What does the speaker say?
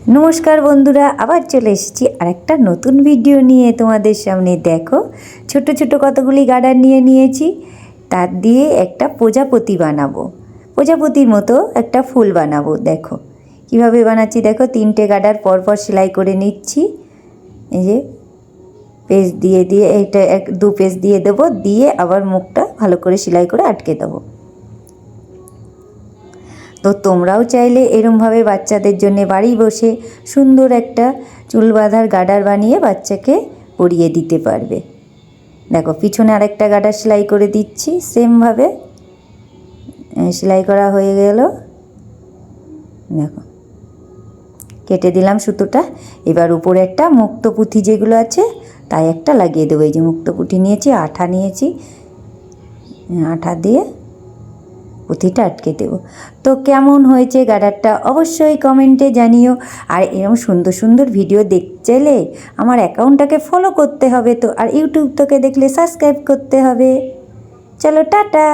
नमस्कार बंधुरा आबार चले एसेছি আরেকটা নতুন ভিডিও নিয়ে তোমাদের সামনে। দেখো ছোট ছোট কতগুলি গার্ডার নিয়ে নিয়েছি, তার দিয়ে একটা প্রজাপতি বানাবো। প্রজাপতির মতো একটা ফুল বানাবো। দেখো কিভাবে বানাচ্ছি, দেখো তিনটে গার্ডার পরপর সেলাই করে নিচ্ছি। এই যে পেজ দিয়ে দিয়ে এইটা দু পেজ দিয়ে দেবো, দিয়ে আবার মুখটা ভালো করে সেলাই করে আটকে দেবো। তো তোমরাও চাইলে এরমভাবে বাচ্চাদের জন্য বাড়ি বসে সুন্দর একটা চুল বাঁধার গার্ডার বানিয়ে বাচ্চাকে পরিয়ে দিতে পারবে। দেখো পিছনে আরেকটা গার্ডার সেলাই করে দিচ্ছি, সেমভাবে সেলাই করা হয়ে গেল। দেখো কেটে দিলাম সুতোটা। এবার উপরে একটা মুক্তপুঁথি যেগুলো আছে তাই একটা লাগিয়ে দেবো। এই যে মুক্তপুঁথি নিয়েছি, আঠা নিয়েছি, আঠা দিয়ে পুঁথিটা আটকে দেব। তো কেমন হয়েছে গার্ডারটা অবশ্যই কমেন্টে জানিও। আর এরকম সুন্দর সুন্দর ভিডিও দেখতে চাইলে আমার অ্যাকাউন্টটাকে ফলো করতে হবে। তো আর ইউটিউব থেকে দেখলে সাবস্ক্রাইব করতে হবে। চলো টাটা।